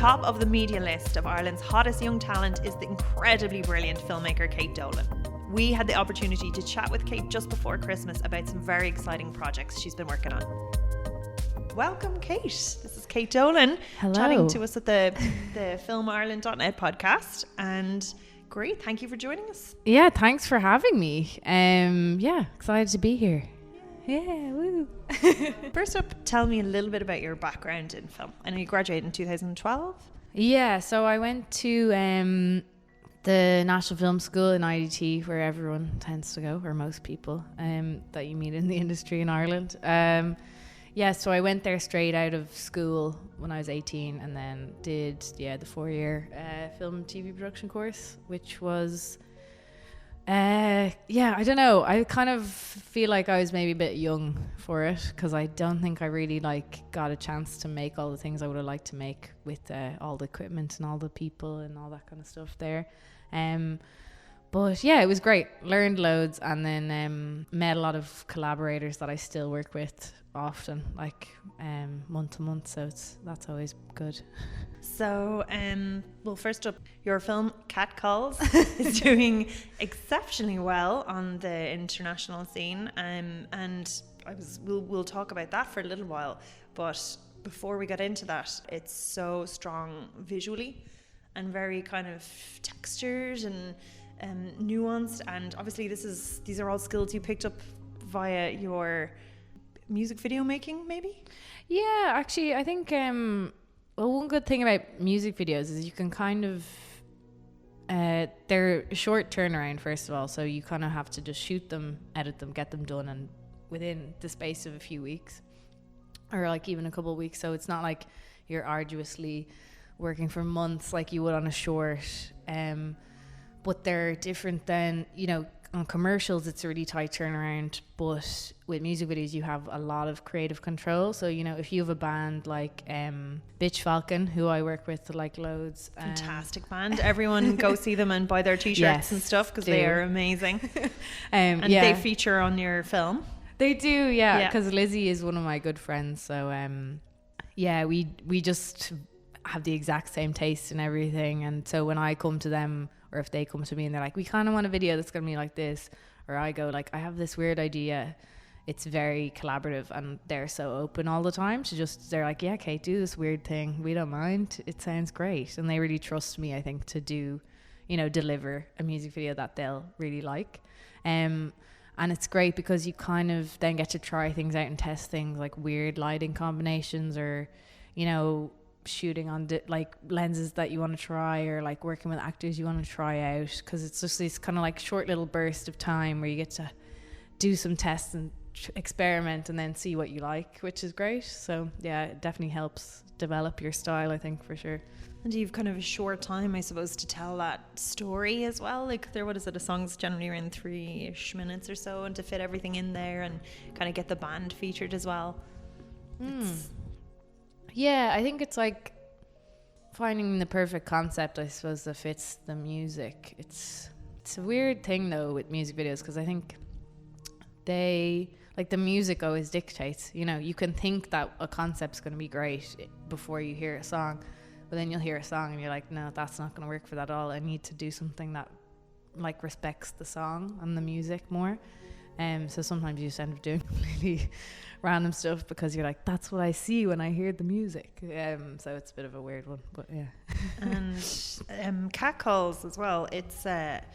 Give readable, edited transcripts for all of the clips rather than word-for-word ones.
Top of the media list of Ireland's hottest young talent is the incredibly brilliant filmmaker Kate Dolan. We had the opportunity to chat with Kate just before Christmas about some very exciting projects she's been working on. Welcome, Kate. This is Kate Dolan. Hello. Chatting to us at the filmireland.net podcast. And great, thank you for joining us. Yeah, thanks for having me. Excited to be here. Yeah, woo. First up, tell me a little bit about your background in film. I know you graduated in 2012. Yeah, so I went to the National Film School in IDT, where everyone tends to go, or most people that you meet in the industry in Ireland. So I went there straight out of school when I was 18 and then did the 4-year film and TV production course, which was I don't know, I kind of feel like I was maybe a bit young for it, because I don't think I really got a chance to make all the things I would have liked to make with all the equipment and all the people and all that kind of stuff there. But yeah, it was great. Learned loads, and then met a lot of collaborators that I still work with often, month to month. So that's always good. So, first up, your film Cat Calls is doing exceptionally well on the international scene, and we'll talk about that for a little while. But before we get into that, it's so strong visually and very kind of textured and nuanced, and obviously these are all skills you picked up via your music video making, maybe? Yeah, actually, I think one good thing about music videos is you can kind of they're a short turnaround, first of all, so you kind of have to just shoot them, edit them, get them done, and within the space of a few weeks, or even a couple of weeks. So it's not like you're arduously working for months like you would on a short. But they're different than, on commercials, it's a really tight turnaround. But with music videos, you have a lot of creative control. So, if you have a band like Bitch Falcon, who I work with loads. Fantastic band. Everyone go see them and buy their t-shirts and stuff, because they are amazing. And they feature on your film. They do, yeah. Because Lizzie is one of my good friends. So, we just have the exact same taste in everything. And so when I come to them, or if they come to me and they're like, we kind of want a video that's going to be like this, or I go I have this weird idea, it's very collaborative, and they're so open all the time to they're like, yeah, Kate, do this weird thing, we don't mind, it sounds great. And they really trust me, I think, to do, deliver a music video that they'll really like. And it's great because you kind of then get to try things out and test things like weird lighting combinations, or shooting on lenses that you want to try, or working with actors you want to try out, because it's just this kind of short little burst of time where you get to do some tests and experiment and then see what you like, which is great. So yeah, it definitely helps develop your style, I think, for sure. And you've kind of a short time, I suppose, to tell that story as well. A song's generally around 3-ish minutes or so, and to fit everything in there and kind of get the band featured as well. Yeah, I think it's finding the perfect concept, I suppose, that fits the music. It's a weird thing though with music videos, because I think they the music always dictates. You can think that a concept's going to be great before you hear a song, but then you'll hear a song and you're like, no, that's not going to work for that at all. I need to do something that respects the song and the music more. So sometimes you just end up doing really random stuff because you're like, that's what I see when I hear the music. So it's a bit of a weird one, but yeah. And Cat Calls as well, it's that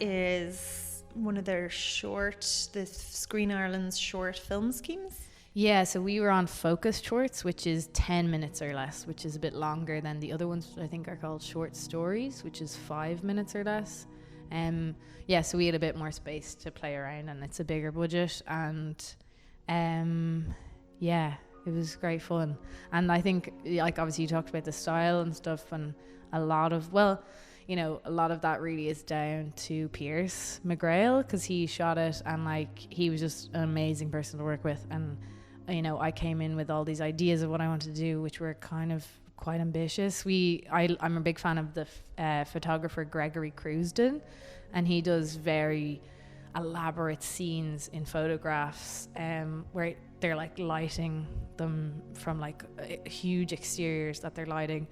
is one of their the Screen Ireland's short film schemes. Yeah, so we were on Focus Shorts, which is 10 minutes or less, which is a bit longer than the other ones, I think are called Short Stories, which is 5 minutes or less. So we had a bit more space to play around, and it's a bigger budget, and it was great fun. And I think obviously you talked about the style and stuff, and a lot of that really is down to Pierce McGrail, because he shot it, and he was just an amazing person to work with. And I came in with all these ideas of what I wanted to do, which were kind of quite ambitious. I'm a big fan of the photographer Gregory Creagh, and he does very elaborate scenes in photographs where they're like lighting them from like huge exteriors that they're lighting.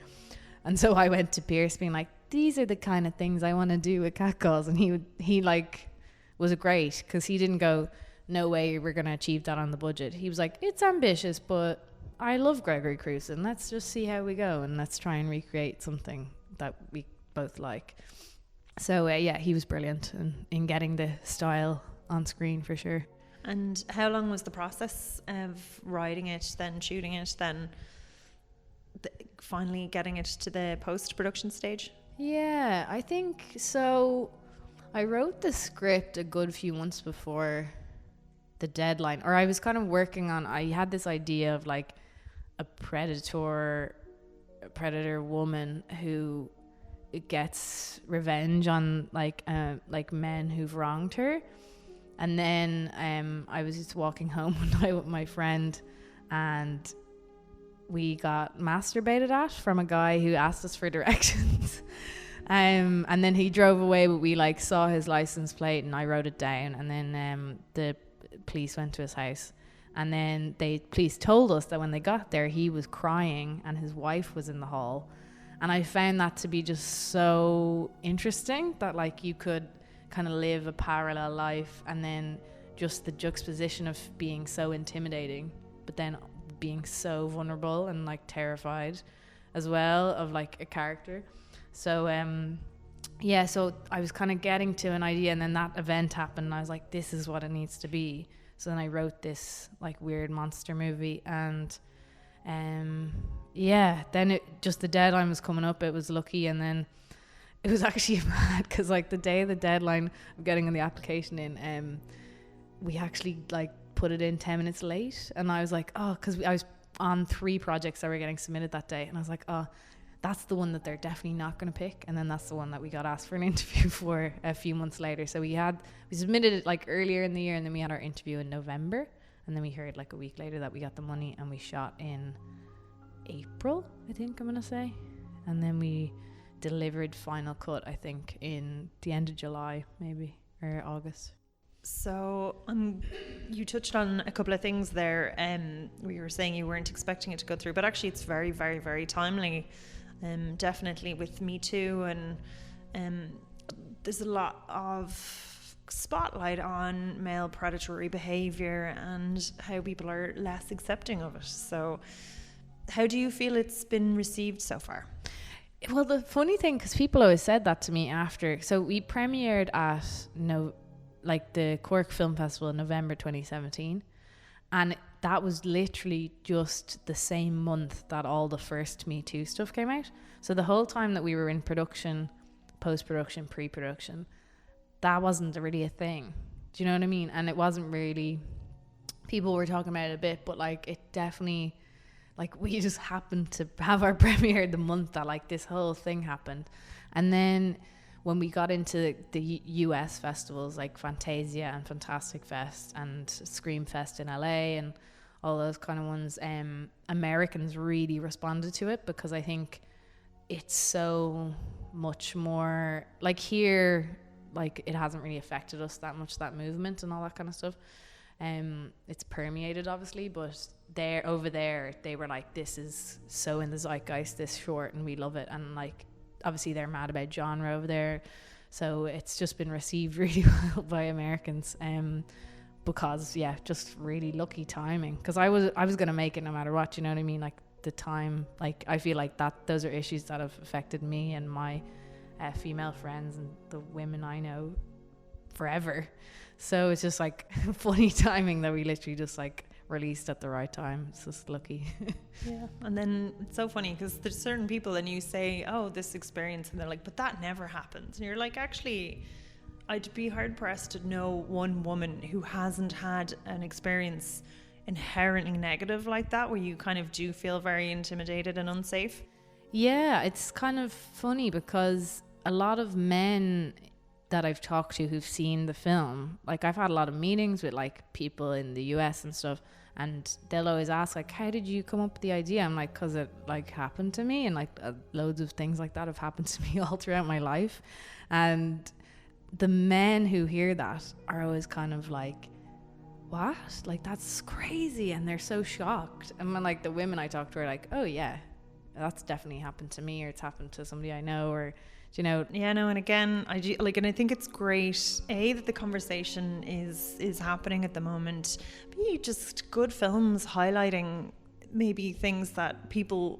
And so I went to Pierce being like, these are the kind of things I want to do with catcalls. And he like was great, because he didn't go, no way we're going to achieve that on the budget. He was like, it's ambitious, but I love Gregory Crewson. Let's just see how we go, and let's try and recreate something that we both like. So yeah, he was brilliant in getting the style on screen for sure. And how long was the process of writing it, then shooting it, then finally getting it to the post-production stage? Yeah, I think so. I wrote the script a good few months before the deadline, or I was kind of working on, I had this idea of like a predator woman who gets revenge on like men who've wronged her. And then I was just walking home one night with my friend, and we got masturbated at from a guy who asked us for directions. And then he drove away, but we like saw his license plate, and I wrote it down. And then the police went to his house, and then police told us that when they got there, he was crying and his wife was in the hall. And I found that to be just so interesting, that like you could kind of live a parallel life, and then just the juxtaposition of being so intimidating but then being so vulnerable and like terrified as well of like a character. So yeah, so I was kind of getting to an idea, and then that event happened, and I was like, this is what it needs to be. So then I wrote this like weird monster movie, and yeah, then the deadline was coming up. It was lucky, and then it was actually mad, because like the day of the deadline of getting the application in, we actually like put it in 10 minutes late. And I was like, oh, because I was on 3 projects that were getting submitted that day, and I was like, oh, that's the one that they're definitely not going to pick. And then that's the one that we got asked for an interview for a few months later. So we submitted it like earlier in the year, and then we had our interview in November, and then we heard like a week later that we got the money, and we shot in April, I think I'm going to say. And then we delivered final cut, I think, in the end of July, maybe, or August. So you touched on a couple of things there. We were saying you weren't expecting it to go through, but actually it's very, very, very timely. Definitely with Me Too, and there's a lot of spotlight on male predatory behaviour and how people are less accepting of it. So how do you feel it's been received so far? Well, the funny thing, because people always said that to me after, so we premiered at the Cork Film Festival in November 2017, and that was literally just the same month that all the first Me Too stuff came out. So the whole time that we were in production, post-production, pre-production, that wasn't really a thing. Do you know what I mean? And it wasn't really, people were talking about it a bit, but like it definitely, like we just happened to have our premiere the month that like this whole thing happened. And then when we got into the US festivals like Fantasia and Fantastic Fest and Scream Fest in LA and all those kind of ones, Americans really responded to it, because I think it's so much more like here, like it hasn't really affected us that much, that movement and all that kind of stuff. It's permeated obviously, but over there they were like, this is so in the zeitgeist, this short, and we love it. And like obviously they're mad about genre over there, so it's just been received really well by Americans, because yeah, just really lucky timing, because I was gonna make it no matter what, you know what I mean? Like the time, like I feel like that those are issues that have affected me and my female friends and the women I know forever. So it's just like funny timing that we literally just like released at the right time. It's just lucky. Yeah. And then it's so funny because there's certain people and you say, oh, this experience, and they're like, but that never happens. And you're like, actually, I'd be hard pressed to know one woman who hasn't had an experience inherently negative like that, where you kind of do feel very intimidated and unsafe. Yeah, it's kind of funny because a lot of men that I've talked to who've seen the film, like I've had a lot of meetings with like people in the US and stuff, and they'll always ask like, how did you come up with the idea? I'm like, because it like happened to me, and like loads of things like that have happened to me all throughout my life. And the men who hear that are always kind of like, what? Like, that's crazy. And they're so shocked. And when, like, the women I talk to are like, oh yeah, that's definitely happened to me, or it's happened to somebody I know, or, you know. Yeah, no, and again, I do, like, and I think it's great, that the conversation is happening at the moment. B, just good films highlighting maybe things that people,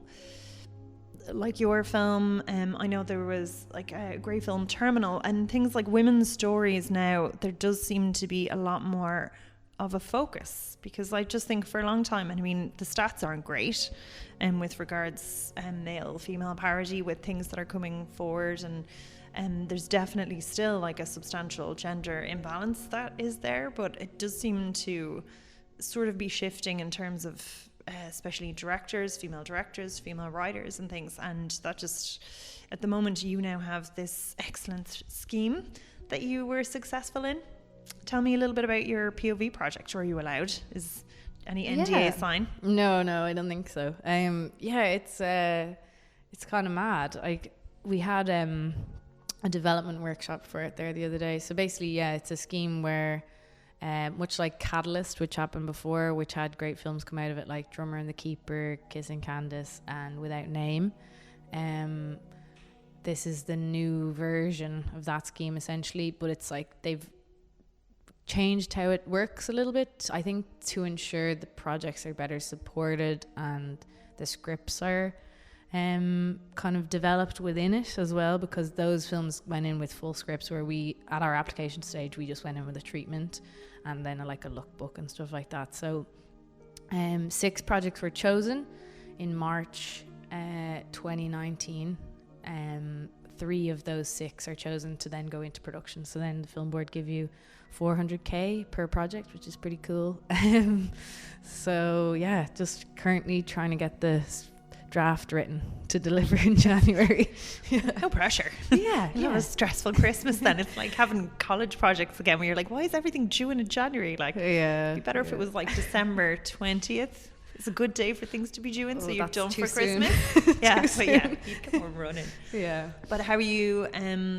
like your film, I know there was like a great film, Terminal, and things like women's stories now, there does seem to be a lot more of a focus, because I just think for a long time, and I mean the stats aren't great, and with regards male female parity with things that are coming forward, and there's definitely still like a substantial gender imbalance that is there, but it does seem to sort of be shifting in terms of especially directors, female writers and things, and that just, at the moment, you now have this excellent scheme that you were successful in. Tell me a little bit about your POV project. Are you allowed? Is any NDA sign? No, I don't think so. It's kind of mad. Like, we had a development workshop for it there the other day. So basically, it's a scheme where much like Catalyst, which happened before, which had great films come out of it, like Drummer and the Keeper, Kissing Candace, and Without Name. This is the new version of that scheme, essentially, but it's like they've changed how it works a little bit, I think, to ensure the projects are better supported and the scripts are kind of developed within it as well, because those films went in with full scripts, where we, at our application stage, we just went in with a treatment and then a lookbook and stuff like that. So 6 projects were chosen in March 2019. 3 of those 6 are chosen to then go into production. So then the film board give you $400K per project, which is pretty cool. So yeah, just currently trying to get the draft written to deliver in January. No pressure. Yeah. You have a stressful Christmas then. It's like having college projects again, where you're like, why is everything due in January? Like, it'd be better if it was like December 20th. It's a good day for things to be due in, so you're done for Christmas. You'd come on running. Yeah. But how are you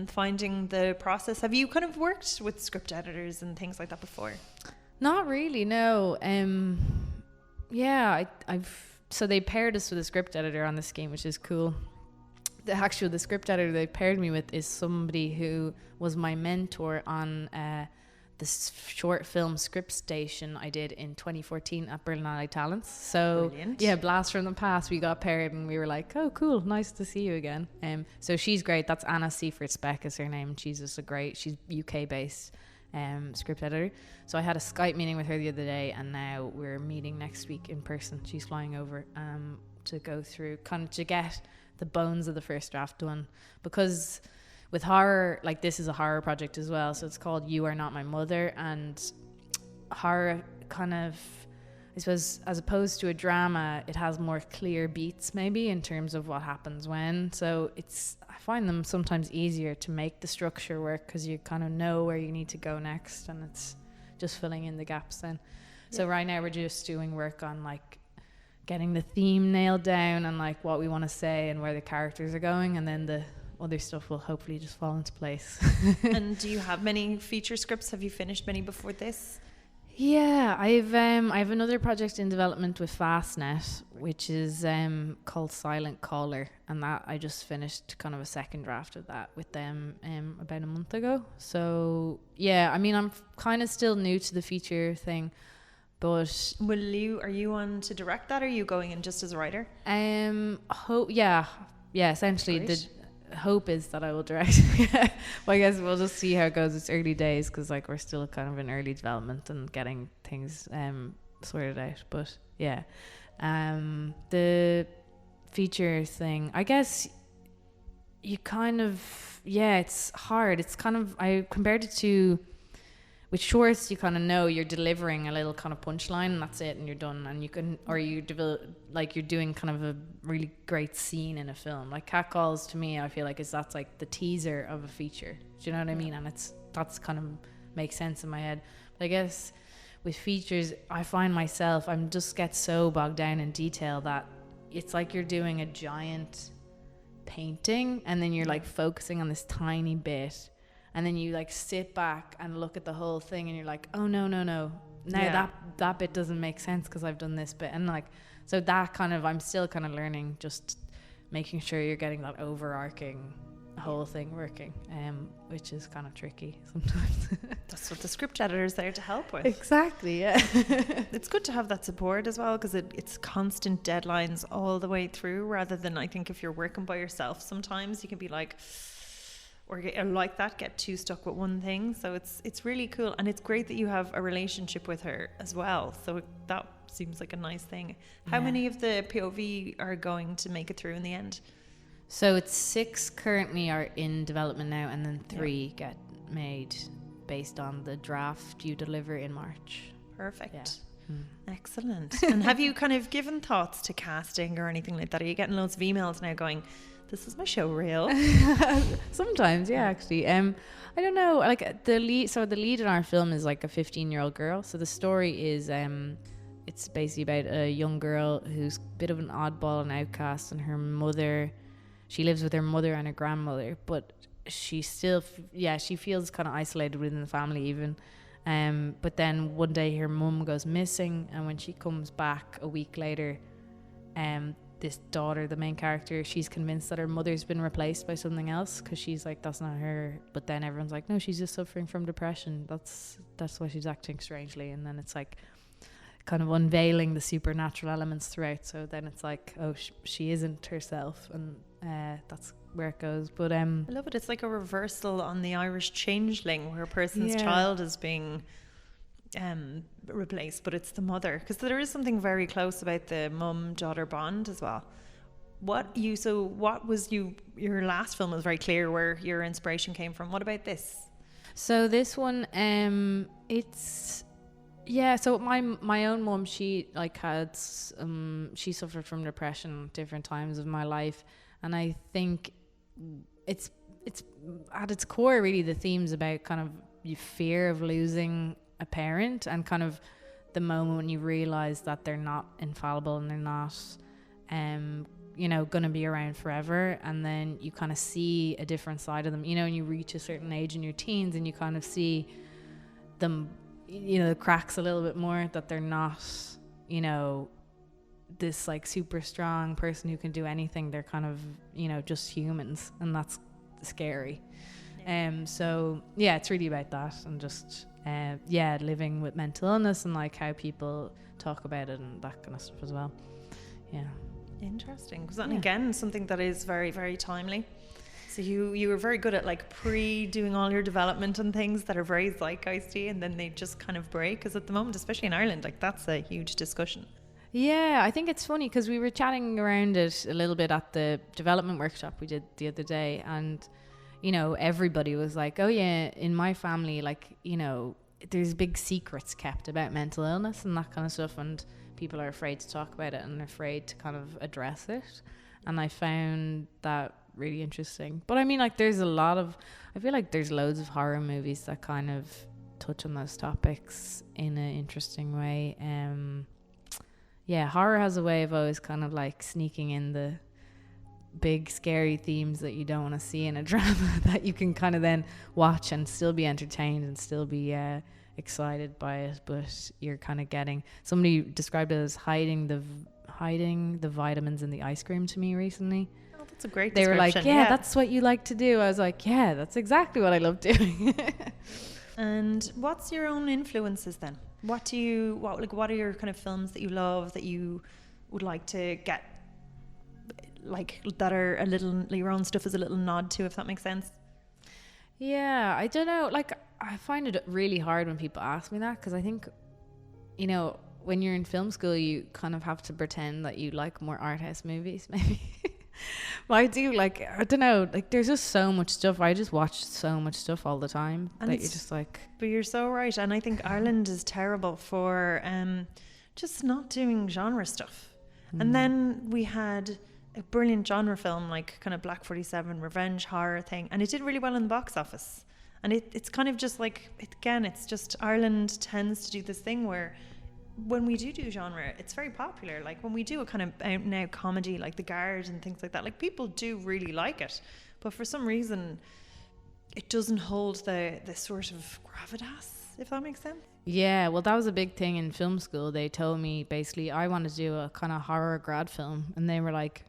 finding the process? Have you kind of worked with script editors and things like that before? Not really, no. So they paired us with a script editor on this scheme, which is cool. The script editor they paired me with is somebody who was my mentor on this short film script station I did in 2014 at Berlinale Talents. So brilliant. Yeah, blast from the past. We got paired and we were like, oh cool, nice to see you again. So she's great. That's Anna Seifert Speck is her name. She's UK based script editor. So I had a Skype meeting with her the other day, and now we're meeting next week in person. She's flying over to go through, kind of to get the bones of the first draft done, because with horror, like, this is a horror project as well, so it's called You Are Not My Mother, and horror kind of, I suppose, as opposed to a drama, it has more clear beats maybe in terms of what happens when. So I find them sometimes easier to make the structure work, because you kind of know where you need to go next, and it's just filling in the gaps then. Yeah. So right now we're just doing work on like getting the theme nailed down and like what we want to say and where the characters are going, and then the other stuff will hopefully just fall into place. And do you have many feature scripts? Have you finished many before this? Yeah, I have another project in development with Fastnet, which is called Silent Caller, and that I just finished kind of a second draft of that with them about a month ago. So yeah, I mean, I'm kind of still new to the feature thing, but are you on to direct that, or are you going in just as a writer? Essentially. Great. The hope is that I will direct. Well, I guess we'll just see how it goes. It's early days, because like we're still kind of in early development and getting things sorted out. But yeah, the feature thing, I guess you kind of, it's hard. It's kind of, I compared it to, with shorts, you kind of know you're delivering a little kind of punchline and that's it, and you're done, and you can, or you develop, like you're doing kind of a really great scene in a film. Like Catcalls, to me, I feel like that's like the teaser of a feature. Do you know what I mean? And that's kind of makes sense in my head. But I guess with features, I find myself, I'm just get so bogged down in detail that it's like you're doing a giant painting and then you're like focusing on this tiny bit. and then you like sit back and look at the whole thing and you're like, oh no now that bit doesn't make sense because I've done this bit. And like, so that kind of, I'm still kind of learning, just making sure you're getting that overarching whole thing working, which is kind of tricky sometimes. That's what the script editor is there to help with. Exactly, yeah. It's good to have that support as well, because it's constant deadlines all the way through, rather than, I think, if you're working by yourself, sometimes you can be like, or get too stuck with one thing. So it's really cool, and it's great that you have a relationship with her as well. So that seems like a nice thing. How many of the POV are going to make it through in the end? So it's 6 currently are in development now, and then 3 get made based on the draft you deliver in March. Perfect. Excellent. And have you kind of given thoughts to casting or anything like that? Are you getting loads of emails now going, this is my show reel? Sometimes, yeah, actually. I don't know, like the lead in our film is like a 15-year-old girl. So the story is it's basically about a young girl who's a bit of an oddball and outcast, and her mother, she lives with her mother and her grandmother, but she still she feels kind of isolated within the family even. But then one day her mum goes missing, and when she comes back a week later, this daughter, the main character, she's convinced that her mother's been replaced by something else, because she's like, that's not her. But then everyone's like, no, she's just suffering from depression, that's why she's acting strangely. And then it's like kind of unveiling the supernatural elements throughout. So then it's like, oh, she isn't herself, and that's where it goes. But I love it. It's like a reversal on the Irish changeling, where a person's child is being replaced, but it's the mother, because there is something very close about the mum-daughter bond as well. What was your last film was very clear where your inspiration came from. What about this? So this one, so my own mum, she like had she suffered from depression at different times of my life, and I think it's at its core really the themes about kind of your fear of losing a parent, and kind of the moment when you realize that they're not infallible and they're not going to be around forever, and then you kind of see a different side of them, and you reach a certain age in your teens and you kind of see them, the cracks a little bit more, that they're not this like super strong person who can do anything. They're kind of just humans, and that's scary. So it's really about that, and just living with mental illness, and like how people talk about it and that kind of stuff as well. Interesting. Was that again something that is very, very timely? So you were very good at like doing all your development and things that are very zeitgeisty, and then they just kind of break, because at the moment, especially in Ireland, like that's a huge discussion. Yeah, I think it's funny because we were chatting around it a little bit at the development workshop we did the other day, and everybody was like, oh yeah, in my family, like there's big secrets kept about mental illness and that kind of stuff, and people are afraid to talk about it and afraid to kind of address it. And I found that really interesting. But I mean, like, I feel like there's loads of horror movies that kind of touch on those topics in an interesting way. Horror has a way of always kind of like sneaking in the big scary themes that you don't want to see in a drama, that you can kind of then watch and still be entertained and still be excited by it, but you're kind of somebody described it as hiding the vitamins in the ice cream to me recently. Oh, that's a great description. They were like, that's what you like to do. I was like, that's exactly what I love doing. And what's your own influences then? What are your kind of films that you love, that you would like to get, like, that are a little, your own stuff is a little nod to, if that makes sense? Yeah, I don't know. Like, I find it really hard when people ask me that, because I think, when you're in film school, you kind of have to pretend that you like more art house movies, maybe. But I do, like, I don't know, like, there's just so much stuff. I just watch so much stuff all the time, and that you're just like... But you're so right. And I think Ireland is terrible for just not doing genre stuff. And then we had a brilliant genre film, like kind of Black 47 revenge horror thing, and it did really well in the box office. And it's kind of just like, it's just Ireland tends to do this thing where when we do genre, it's very popular. Like when we do a kind of out and out comedy like The Guard and things like that, like people do really like it. But for some reason, it doesn't hold the sort of gravitas, if that makes sense. Yeah, well, that was a big thing in film school. They told me basically I wanted to do a kind of horror grad film, and they were like,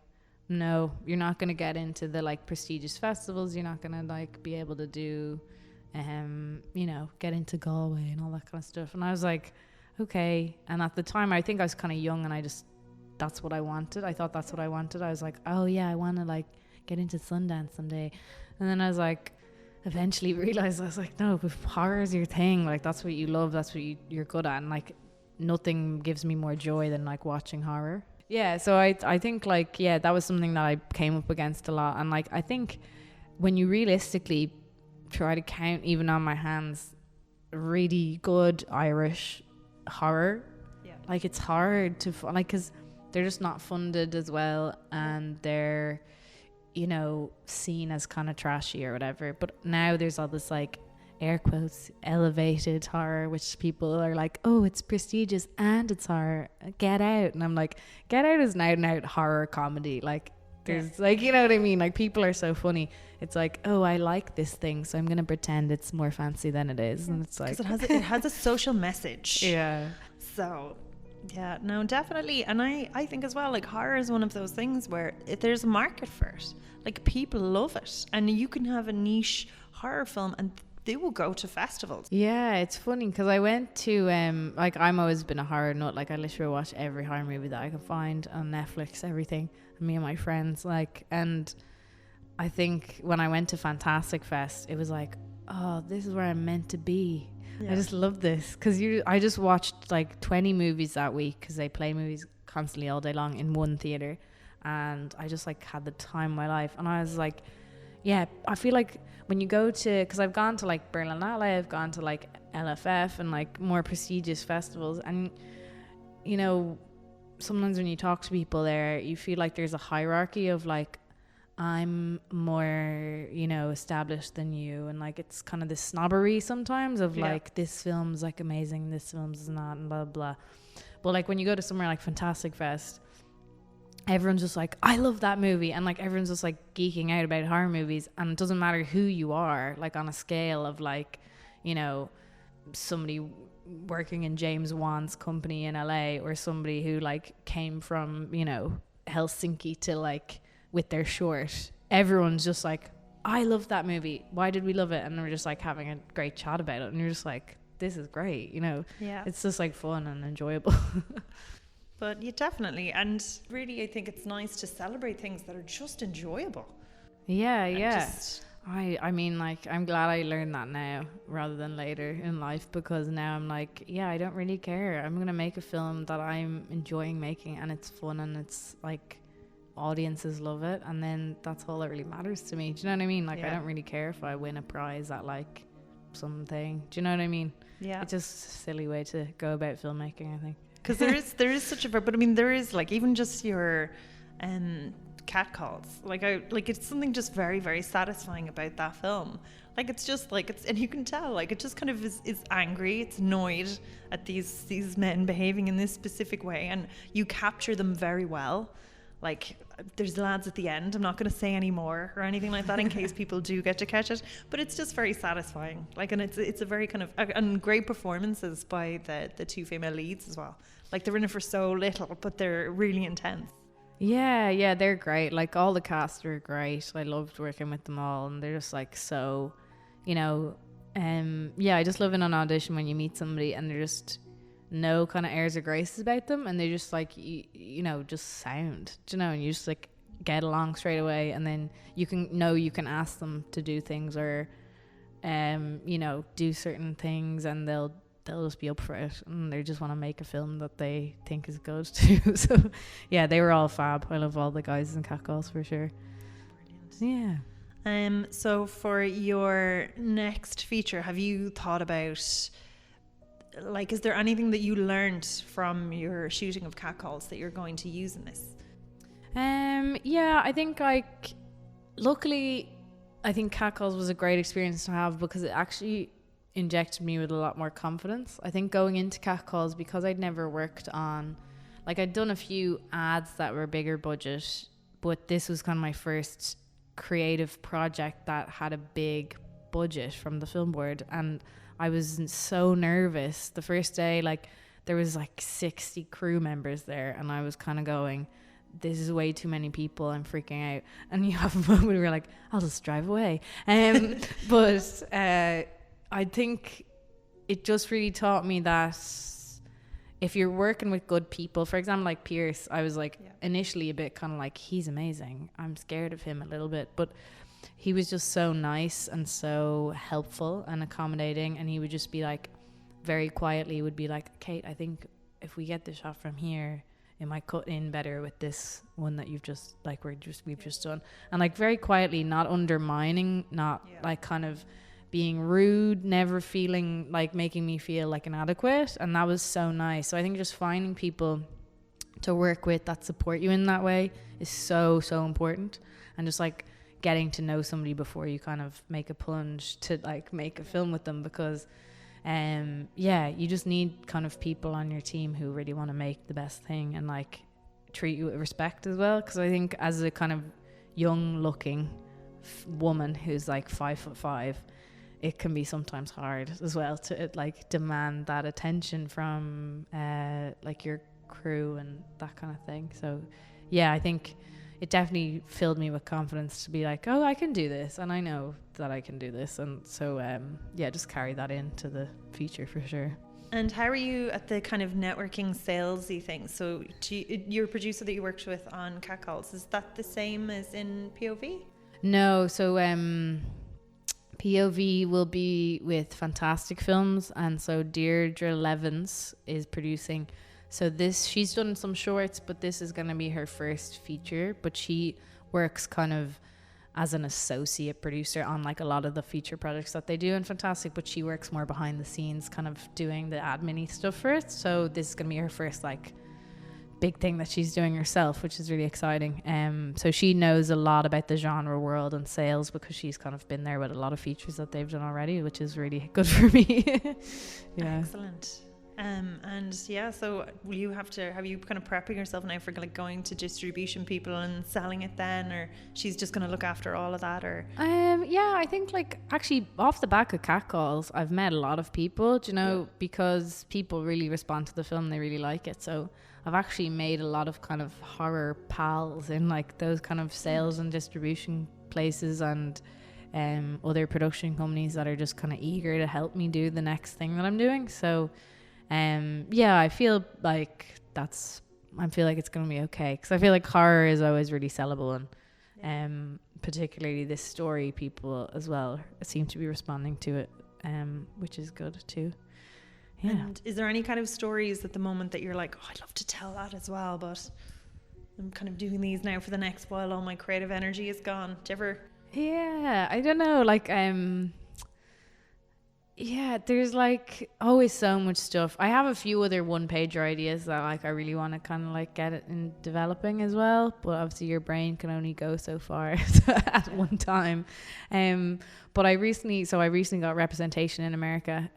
no, you're not going to get into the like prestigious festivals. You're not going to like be able to do, you know, get into Galway and all that kind of stuff. And I was like, okay. And at the time, I think I was kind of young, and that's what I wanted. I thought that's what I wanted. I was like, oh yeah, I want to like get into Sundance someday. And then I was like, eventually realized, I was like, no, if horror is your thing, like that's what you love, that's what you're good at, and like nothing gives me more joy than like watching horror. Yeah, so I think like, yeah, that was something that I came up against a lot. And like I think when you realistically try to count, even on my hands, really good Irish horror, like it's hard to like, because they're just not funded as well, and they're, you know, seen as kind of trashy or whatever. But now there's all this like air quotes elevated horror, which people are like, oh, it's prestigious and it's horror. Get Out. And I'm like, Get Out is an out and out horror comedy. Like there's like, you know what I mean, like people are so funny. It's like, oh, I like this thing, so I'm gonna pretend it's more fancy than it is. And it's like, because it has a social message. Yeah. So yeah, no, definitely. And I think as well, like horror is one of those things where there's a market for it. Like people love it, and you can have a niche horror film and they will go to festivals. Yeah, it's funny because I went to like I'm always been a horror nut. Like I literally watch every horror movie that I can find on Netflix, everything. And me and my friends, like, and I think when I went to Fantastic Fest, it was like, oh, this is where I'm meant to be. Yeah. I just love this because I just watched like 20 movies that week because they play movies constantly all day long in one theater, and I just like had the time of my life. And I was like, yeah, I feel like when you go to, because I've gone to like Berlinale, I've gone to like LFF and like more prestigious festivals, and you know, sometimes when you talk to people there, you feel like there's a hierarchy of like, I'm more, you know, established than you, and like it's kind of this snobbery sometimes of like, this film's like amazing, this film's not, and blah blah. But like when you go to somewhere like Fantastic Fest, everyone's just like, I love that movie, and like everyone's just like geeking out about horror movies, and it doesn't matter who you are, like on a scale of like, you know, somebody working in James Wan's company in LA, or somebody who like came from, you know, Helsinki to like with their short. Everyone's just like, I love that movie, why did we love it? And we're just like having a great chat about it, and you're just like, this is great, you know. Yeah, it's just like fun and enjoyable. But yeah, definitely. And really, I think it's nice to celebrate things that are just enjoyable. Yeah, yeah. I mean, like, I'm glad I learned that now rather than later in life, because now I'm like, yeah, I don't really care. I'm going to make a film that I'm enjoying making, and it's fun, and it's like audiences love it. And then that's all that really matters to me. Do you know what I mean? Like, I don't really care if I win a prize at like something. Do you know what I mean? Yeah. It's just a silly way to go about filmmaking, I think. Because there is such a, but I mean, there is like even just your catcalls. Like it's something just very, very satisfying about that film. Like it's just like and you can tell like it just kind of is angry. It's annoyed at these men behaving in this specific way, and you capture them very well. Like there's lads at the end. I'm not going to say any more or anything like that in case people do get to catch it. But it's just very satisfying. Like, and it's a very kind of and great performances by the two female leads as well. Like they're in it for so little, but they're really intense. Yeah, they're great. Like all the cast are great. I loved working with them all, and they're just like so, you know, I just love in an audition when you meet somebody and they're just no kind of airs or graces about them, and they just like you know, just sound, do you know, and you just like get along straight away, and then you can ask them to do things or you know, do certain things, and they'll just be up for it, and they just want to make a film that they think is good too. So yeah, they were all fab. I love all the guys in Catcalls for sure. Brilliant. Yeah. So for your next feature, have you thought about, like, is there anything that you learned from your shooting of Catcalls that you're going to use in this? Yeah, I think like luckily I think Catcalls was a great experience to have because it actually injected me with a lot more confidence. I think going into Catcalls, because I'd never worked on, like I'd done a few ads that were bigger budget, but this was kind of my first creative project that had a big budget from the film board, and I was so nervous the first day. Like there was like 60 crew members there, and I was kind of going, this is way too many people, I'm freaking out. And you have a moment where you're like, I'll just drive away. But I think it just really taught me that if you're working with good people, for example, like Pierce, I was like initially a bit kind of like, he's amazing, I'm scared of him a little bit, but he was just so nice and so helpful and accommodating. And he would just be like, very quietly would be like, Kate, I think if we get the shot from here, it might cut in better with this one that you've just like we've just done. And like very quietly, not undermining, not like kind of being rude, never feeling like making me feel like inadequate. And that was so nice. So I think just finding people to work with that support you in that way is so important. And just like getting to know somebody before you kind of make a plunge to like make a film with them, because you just need kind of people on your team who really want to make the best thing and like treat you with respect as well. Because I think as a kind of young looking woman who's like 5'5", it can be sometimes hard as well to like demand that attention from like your crew and that kind of thing. So yeah, I think it definitely filled me with confidence to be like, oh, I can do this, and I know that I can do this. And so just carry that into the feature for sure. And how are you at the kind of networking salesy thing? So your producer that you worked with on Catcalls, is that the same as in POV? No, so POV will be with Fantastic Films, and so Deirdre Levins is producing. So she's done some shorts, but this is going to be her first feature. But she works kind of as an associate producer on like a lot of the feature projects that they do in Fantastic, but she works more behind the scenes, kind of doing the admin-y stuff for it. So this is going to be her first like big thing that she's doing herself, which is really exciting. So she knows a lot about the genre world and sales because she's kind of been there with a lot of features that they've done already, which is really good for me. Yeah. Excellent. So will you have you kind of prepping yourself now for like going to distribution people and selling it then, or she's just going to look after all of that? Or I think like actually off the back of Catcalls, I've met a lot of people, because people really respond to the film, they really like it. So I've actually made a lot of kind of horror pals in like those kind of sales and distribution places, and other production companies that are just kind of eager to help me do the next thing that I'm doing. So I feel like it's going to be okay, because I feel like horror is always really sellable, and particularly this story, people as well seem to be responding to it, which is good too. Yeah. And is there any kind of stories at the moment that you're like, oh, I'd love to tell that as well, but I'm kind of doing these now for the next while all my creative energy is gone? Do you ever? Yeah, I don't know, like there's like always so much stuff. I have a few other one-pager ideas that like I really want to kind of like get it in developing as well, but obviously your brain can only go so far at one time. But I recently got representation in America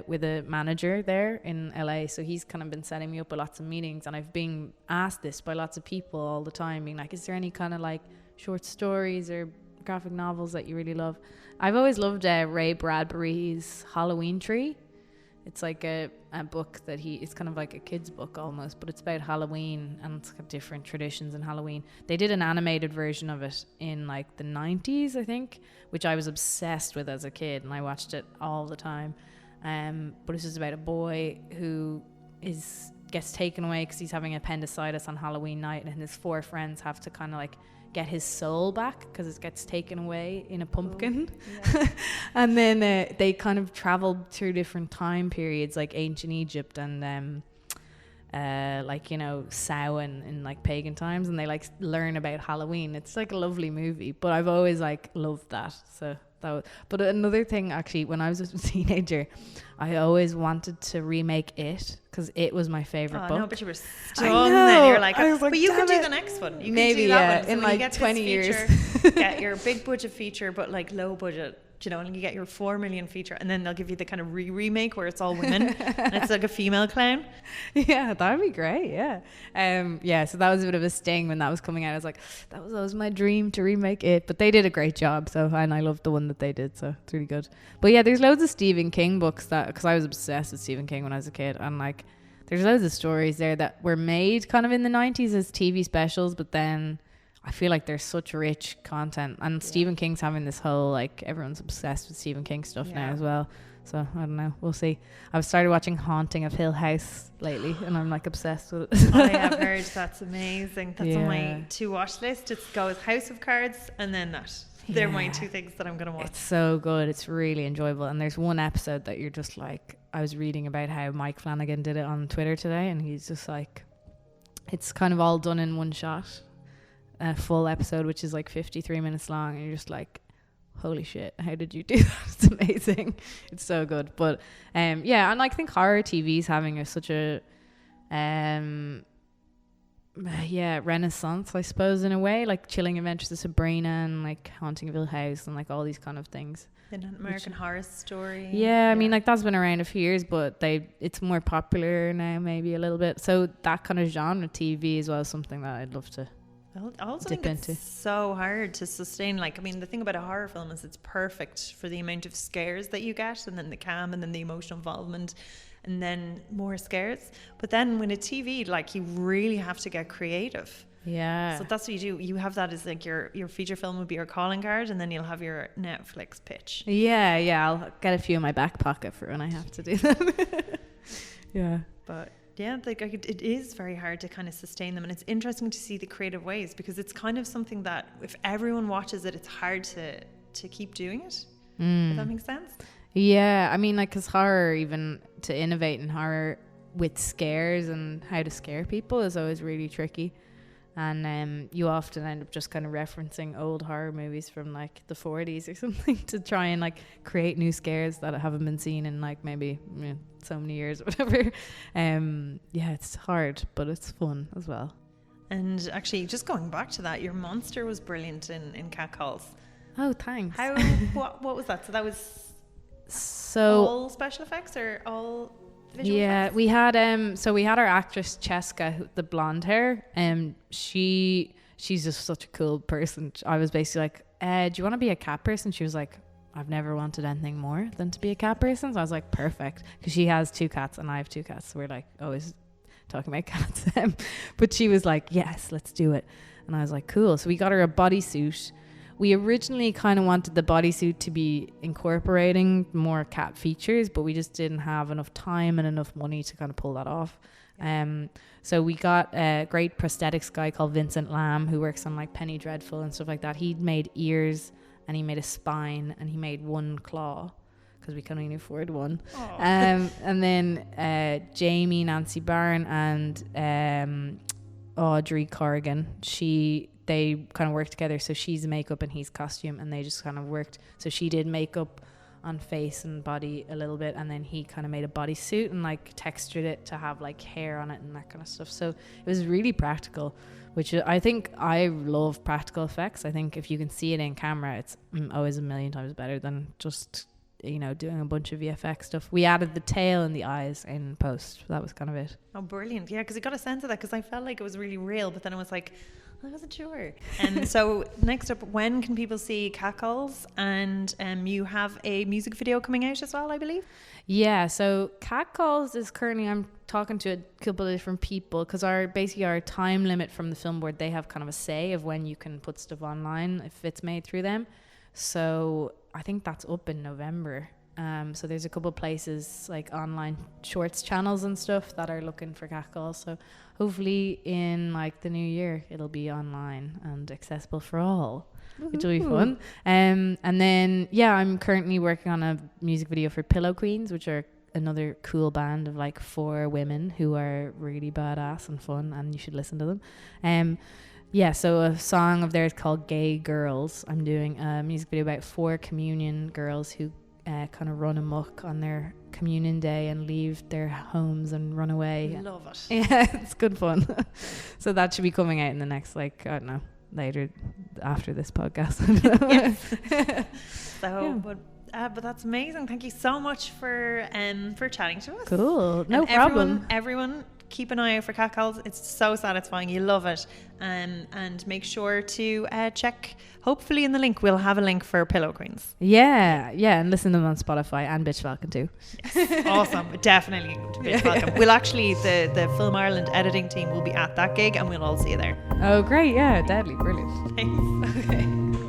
with a manager there in LA, so he's kind of been setting me up with lots of meetings, and I've been asked this by lots of people all the time, being like, is there any kind of like short stories or graphic novels that you really love? I've always loved Ray Bradbury's Halloween Tree. It's like a book that it's kind of like a kid's book almost, but it's about Halloween, and it's got different traditions in Halloween. They did an animated version of it in like the 90s, I think, which I was obsessed with as a kid, and I watched it all the time. But it's just about a boy who gets taken away because he's having appendicitis on Halloween night, and his 4 friends have to kind of like get his soul back because it gets taken away in a pumpkin. And then they kind of traveled through different time periods, like ancient Egypt and Samhain in like pagan times, and they like learn about Halloween. It's like a lovely movie, but I've always like loved that. So but another thing, actually, when I was a teenager, I always wanted to remake It, because It was my favorite book. No, but you were stoned then. You're like, but you can do the next one. You maybe can do that one. So in like 20 years. Get your big budget feature, but like low budget you know, and you get your 4 million feature, and then they'll give you the kind of remake where it's all women and it's like a female clown. Yeah, that'd be great. Yeah. Yeah, so that was a bit of a sting when that was coming out. I was like, that was always my dream to remake it, but they did a great job. So, and I loved the one that they did, so it's really good. But yeah, there's loads of Stephen King books that, because I was obsessed with Stephen King when I was a kid, and like there's loads of stories there that were made kind of in the 90s as TV specials, but then I feel like there's such rich content, and Stephen King's having this whole, like, everyone's obsessed with Stephen King stuff now as well. So I don't know, we'll see. I've started watching Haunting of Hill House lately, and I'm like obsessed with it. I have heard that's amazing. That's on my to watch list. It goes House of Cards and then that. They're my two things that I'm going to watch. It's so good. It's really enjoyable. And there's one episode that you're just like, I was reading about how Mike Flanagan did it on Twitter today, and he's just like, it's kind of all done in one shot, a full episode, which is like 53 minutes long, and you're just like, holy shit, how did you do that? It's amazing. It's so good. But yeah, and I think horror TV is having such a renaissance, I suppose, in a way, like Chilling Adventures of Sabrina and like Haunting of Hill House and like all these kind of things. An American Horror Story. Yeah, I mean, like that's been around a few years, but it's more popular now, maybe a little bit. So that kind of genre TV as well is something that I'd love to I also dip think it's into. so hard to sustain. Like, I mean, the thing about a horror film is it's perfect for the amount of scares that you get, and then the cam, and then the emotional involvement, and then more scares. But then when a TV, like, you really have to get creative. Yeah. So that's what you do. You have that as like your feature film would be your calling card, and then you'll have your Netflix pitch. Yeah. I'll get a few in my back pocket for when I have to do that. Yeah. But yeah, like it is very hard to kind of sustain them, and it's interesting to see the creative ways, because it's kind of something that if everyone watches it, it's hard to keep doing it. If that makes sense. Yeah, I mean, like, because horror, even to innovate in horror with scares and how to scare people is always really tricky. And you often end up just kind of referencing old horror movies from like the 40s or something to try and like create new scares that haven't been seen in like maybe so many years or whatever. Yeah, it's hard, but it's fun as well. And actually, just going back to that, your monster was brilliant in Catcalls. Oh, thanks. How what was that? So that was all special effects or all visual effects? We had we had our actress Cheska, the blonde hair, she's just such a cool person. I was basically like, do you want to be a cat person? She was like, I've never wanted anything more than to be a cat person. So I was like, perfect, because she has 2 cats and I have 2 cats, so we're like always talking about cats. But she was like, yes, let's do it. And I was like, cool. So we got her a bodysuit. We originally kind of wanted the bodysuit to be incorporating more cat features, but we just didn't have enough time and enough money to kind of pull that off. So we got a great prosthetics guy called Vincent Lamb, who works on like Penny Dreadful and stuff like that. He made ears, and he made a spine, and he made 1 claw, because we couldn't even afford one. And then Jamie, Nancy Barron, and Audrey Corrigan, they kind of worked together. So she's makeup and he's costume, and they just kind of worked. So she did makeup on face and body a little bit, and then he kind of made a bodysuit and like textured it to have like hair on it and that kind of stuff. So it was really practical, which I think I love practical effects. I think if you can see it in camera, it's always a million times better than just, you know, doing a bunch of VFX stuff. We added the tail and the eyes in post. That was kind of it. Oh, brilliant. Yeah, because I got a sense of that, because I felt like it was really real, but then I was like, I wasn't sure. And so next up, when can people see Catcalls? And you have a music video coming out as well, I believe. Yeah, so Catcalls is currently, I'm talking to a couple of different people, because our time limit from the film board, they have kind of a say of when you can put stuff online if it's made through them. So I think that's up in November. So there's a couple of places like online shorts channels and stuff that are looking for Catcalls. So hopefully in like the new year, it'll be online and accessible for all, which will be fun. And then, yeah, I'm currently working on a music video for Pillow Queens, which are another cool band of like 4 women who are really badass and fun, and you should listen to them. Yeah, so a song of theirs called Gay Girls. I'm doing a music video about 4 communion girls who kind of run amok on their communion day and leave their homes and run away. Love it. Yeah, it's good fun. So that should be coming out in the next, like, I don't know, later after this podcast. But that's amazing. Thank you so much for chatting to us. Cool. No and problem. Everyone keep an eye out for catcalls. It's so satisfying. You love it. And make sure to check. Hopefully in the link we'll have a link for Pillow Queens. Yeah, and listen to them on Spotify and Bitch Falcon too. Yes, awesome. Definitely to Bitch Falcon. We'll actually the Film Ireland editing team will be at that gig and we'll all see you there. Oh great, yeah, deadly, brilliant. Thanks. Okay.